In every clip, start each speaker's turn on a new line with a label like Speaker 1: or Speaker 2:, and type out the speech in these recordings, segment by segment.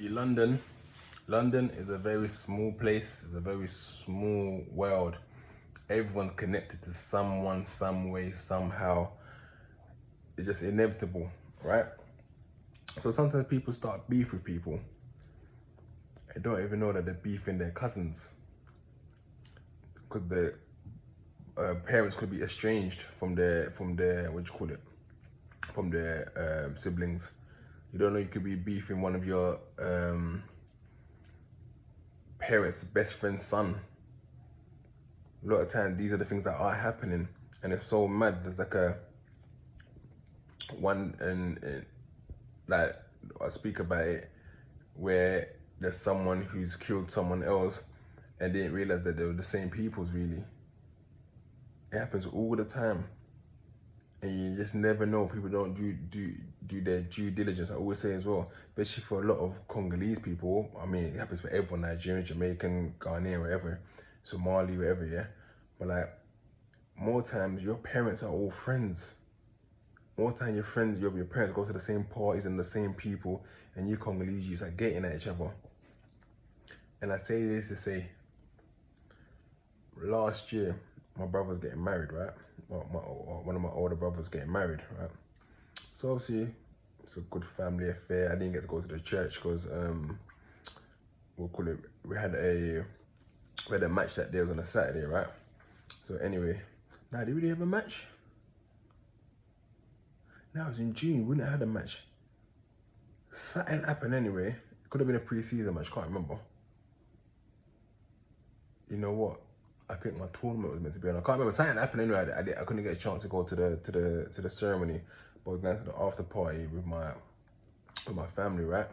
Speaker 1: See, London is a very small place. It's a very small world. Everyone's connected to someone, some way, somehow. It's just inevitable, right? So sometimes people start beef with people. They don't even know that they're beefing their cousins because their parents could be estranged from their what you call it, from their siblings. You don't know you could be beefing one of your parents' best friend's son. A lot of times these are the things that are happening, and it's so mad. There's like a one and like I speak about it where there's someone who's killed someone else and didn't realize that they were the same peoples. Really, it happens all the time, and you just never know. People don't do their due diligence. I always say as well, especially for a lot of Congolese people. I mean, it happens for everyone: Nigerian, Jamaican, Ghanaian, wherever, Somali, wherever. Yeah, but like more times, your parents are all friends. More time your friends, your parents go to the same parties and the same people, and you Congolese youths are getting at each other. And I say this to say, last year my brother was getting married, right? One of my older brothers getting married, right? So obviously it's a good family affair. I didn't get to go to the church because we'll call it. We had a match that day. It was on a Saturday, right? So anyway, now did we really have a match? Now it was in June. We didn't have a match. Something happened anyway. It could have been a pre-season match. Can't remember. You know what? I think my tournament was meant to be on. I can't remember. Something happened anyway. I couldn't get a chance to go to the ceremony, but I was going to the after party with my family, right?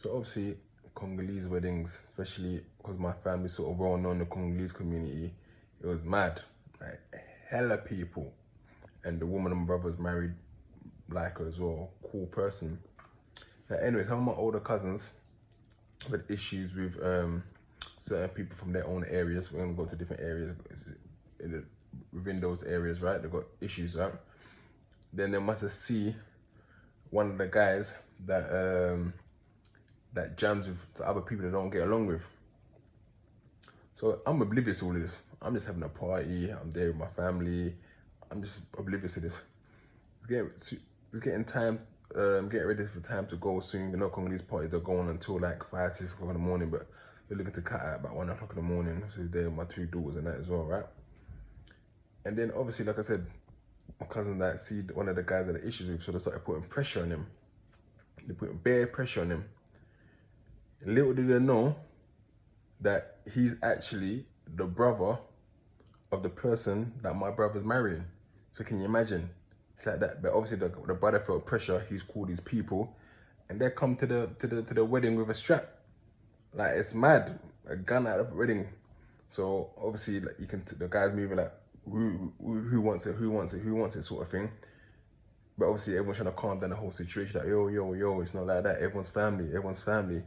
Speaker 1: So obviously Congolese weddings, especially because my family's sort of well known in the Congolese community, it was mad. Like hella people, and the woman and my brother was married like her as well. Cool person. Now, anyway, some of my older cousins had issues with certain people from their own areas. We're gonna go to different areas within those areas, right? They got issues, right? Then they must have see one of the guys that jams with other people that don't get along with. So I'm oblivious to all of this. I'm just having a party. I'm there with my family. I'm just oblivious to this. It's getting time. Getting ready for time to go soon. You know, Congolese parties are going until like 5, 6 o'clock in the morning, but they're looking to cut out about 1 o'clock in the morning. So there with my 2 daughters and that as well, right? And then obviously, like I said, my cousin that see one of the guys that had issues with, so they started putting pressure on him. They put bare pressure on him. Little did they know that he's actually the brother of the person that my brother's marrying. So can you imagine? It's like that. But obviously the brother felt pressure. He's called these people, and they come to the wedding with a strap. Like it's mad. A gun at the wedding. So obviously like the guys moving like who wants it sort of thing. But obviously everyone's trying to calm down the whole situation. Like yo, it's not like that. Everyone's family.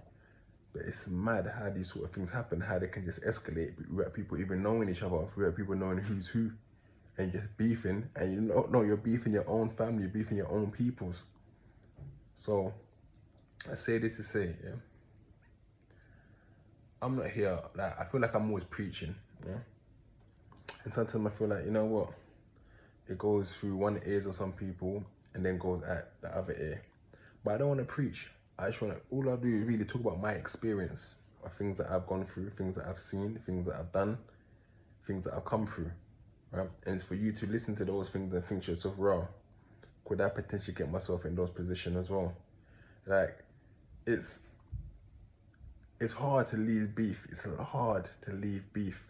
Speaker 1: But it's mad how these sort of things happen, how they can just escalate without people even knowing each other, without people knowing who's who, and just beefing, and you don't know you're beefing your own family, you're beefing your own peoples. So I say this to say, yeah, I'm not here, like I feel like I'm always preaching, yeah. And sometimes I feel like, you know what, it goes through one ears of some people and then goes at the other ear. But I don't want to preach. I just want to, all I do is really talk about my experience of things that I've gone through, things that I've seen, things that I've done, things that I've come through, right? And it's for you to listen to those things and think to yourself, raw, could I potentially get myself in those positions as well? Like, it's hard to leave beef. It's hard to leave beef.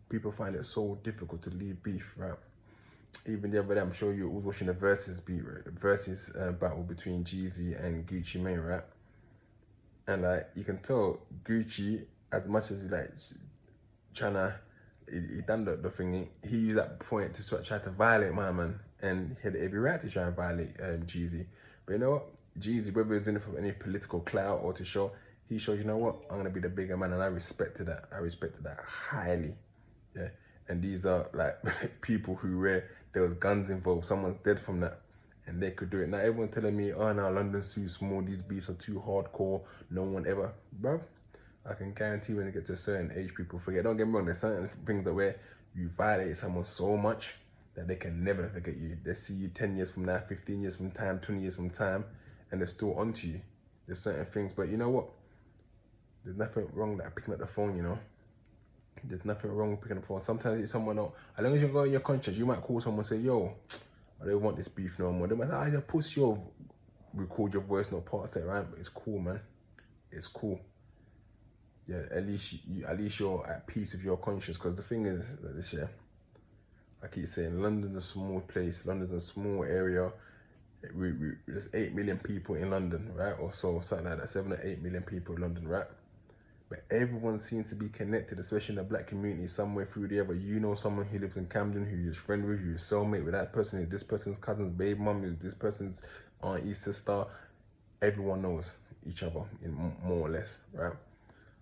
Speaker 1: People find it so difficult to leave beef, right? Even the other day, I'm sure you was watching the versus battle between Jeezy and Gucci Mane, right? And like you can tell Gucci, as much as he like he done the thing. He used that point to sort of try to violate my man, and he had every right to try and violate Jeezy. But you know what, Jeezy, whether he's doing it for any political clout or to show, he showed, you know what, I'm gonna be the bigger man, and I respected that. I respected that highly. Yeah, and these are like people who where there was guns involved. Someone's dead from that, and they could do it. Now everyone telling me, oh no, London's too small, these beefs are too hardcore, no one ever, bro. I can guarantee when they get to a certain age, people forget. Don't get me wrong, there's certain things that where you violate someone so much that they can never forget you. They see you 10 years from now, 15 years from time, 20 years from time, and they're still onto you. There's certain things, but you know what? There's nothing wrong with picking up the phone, you know? There's nothing wrong with picking up the phone. Sometimes it's someone else. As long as you go in your conscience, you might call someone and say, yo, I don't want this beef no more. They might say, I just push your record your voice note parts it, right? But it's cool, man. It's cool. Yeah, at least you're at peace with your conscience. Because the thing is that this year, I keep saying London's a small place. London's a small area. There's 8 million people in London, right? Or so, something like that. 7 or 8 million people in London, right? But everyone seems to be connected, especially in the black community, somewhere through the other. You know someone who lives in Camden, who you're friend with, who you're soulmate with that person, who's this person's cousin's baby mum, who's this person's auntie, sister. Everyone knows each other, in more or less, right?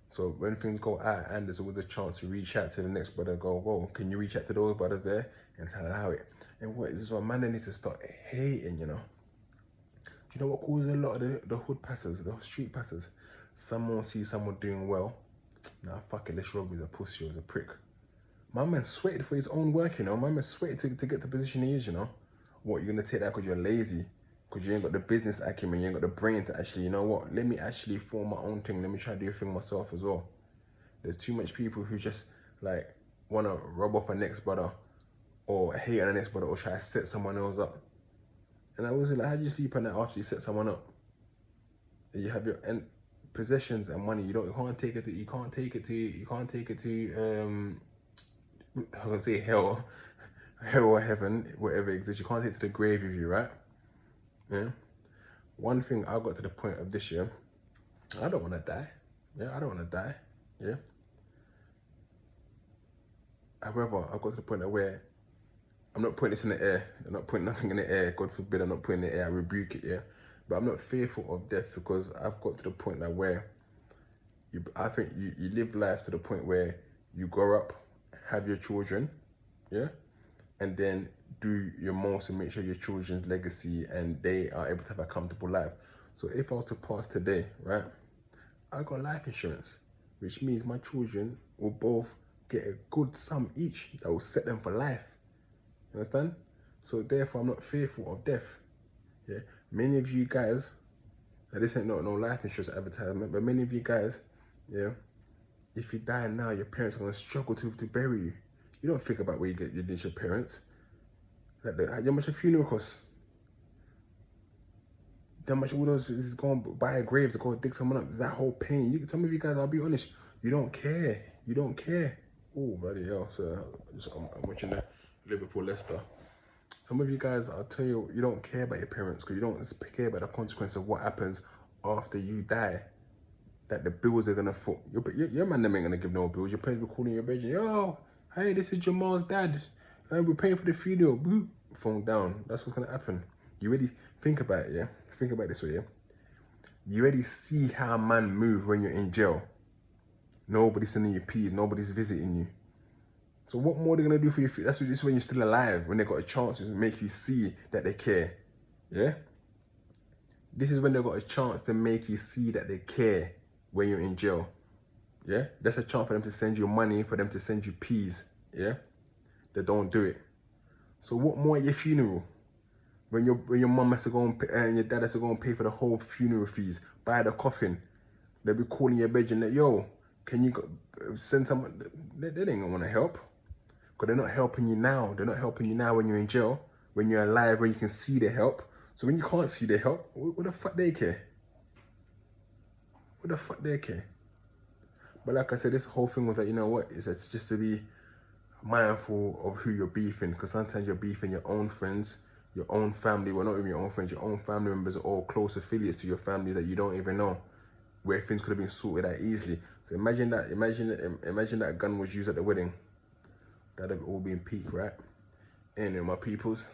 Speaker 1: So when things go out, and there's always a chance to reach out to the next brother, go, can you reach out to those brothers there and tell them how it? And what is this one? Man, they need to start hating, you know? You know what causes a lot of the hood passers, the street passers? Someone sees someone doing well. Nah, fuck it, let's rob me, a pussy or a prick. My man sweated for his own work, you know? My man sweated to get the position he is, you know? What, you're gonna take that because you're lazy? Because you ain't got the business acumen, you ain't got the brain to actually, you know what, let me actually form my own thing, let me try to do a thing myself as well. There's too much people who just, like, want to rub off a next brother, or hate on the next brother, or try to set someone else up. And I was like, how do you sleep on that after you set someone up? You have your possessions and money. You can't take it to I can say hell or heaven, whatever exists. You can't take it to the grave with you, right? Yeah. One thing I got to the point of this year, I don't want to die. Yeah, I don't want to die. Yeah. However, I got to the point where I'm not putting this in the air. I'm not putting nothing in the air. God forbid, I'm not putting it in the air. I rebuke it, yeah. But I'm not fearful of death, because I've got to the point now where I think you live life to the point where you grow up, have your children, yeah, and then do your most to make sure your children's legacy and they are able to have a comfortable life. So if I was to pass today, right, I got life insurance, which means my children will both get a good sum each that will set them for life. You understand? So therefore, I'm not fearful of death. Yeah, many of you guys, now this ain't no life insurance advertisement, but many of you guys, yeah, if you die now, your parents are gonna struggle to bury you. You don't think about where you get your parents. Like how much a funeral costs? How much all those is going to buy a grave to go dig someone up? That whole pain. Some of you guys, I'll be honest, you don't care. You don't care. Oh, bloody hell! So I'm watching the Liverpool Leicester. Some of you guys, I'll tell you, you don't care about your parents because you don't care about the consequence of what happens after you die. That the bills are gonna fall. Your man them ain't gonna give no bills. Your parents will calling your bedroom. Yo, hey, this is Jamal's dad. We're paying for the funeral. Boop, phone down. That's what's gonna happen. You really think about it, yeah? Think about it this way, yeah? You already see how a man move when you're in jail. Nobody's sending you peas. Nobody's visiting you. So what more are they gonna do for you? This is when you're still alive. When they got a chance to make you see that they care, yeah? This is when they got a chance to make you see that they care. When you're in jail, yeah? That's a chance for them to send you money, for them to send you peas, yeah? They don't do it. So what more at your funeral? When your mum has to go and pay, and your dad has to go and pay for the whole funeral fees, buy the coffin, they'll be calling your bedroom that, yo, can you send someone? They ain't gonna wanna help. Because they're not helping you now. They're not helping you now when you're in jail, when you're alive, when you can see the help. So when you can't see the help, what the fuck they care? What the fuck they care? But like I said, this whole thing was like, you know what? It's just to be mindful of who you're beefing. Because sometimes you're beefing your own friends, your own family. Well, not even your own friends, your own family members are all close affiliates to your family that you don't even know. Where things could have been sorted out easily. So imagine that gun was used at the wedding. That'd have all been peak, right? Anyway, my peoples.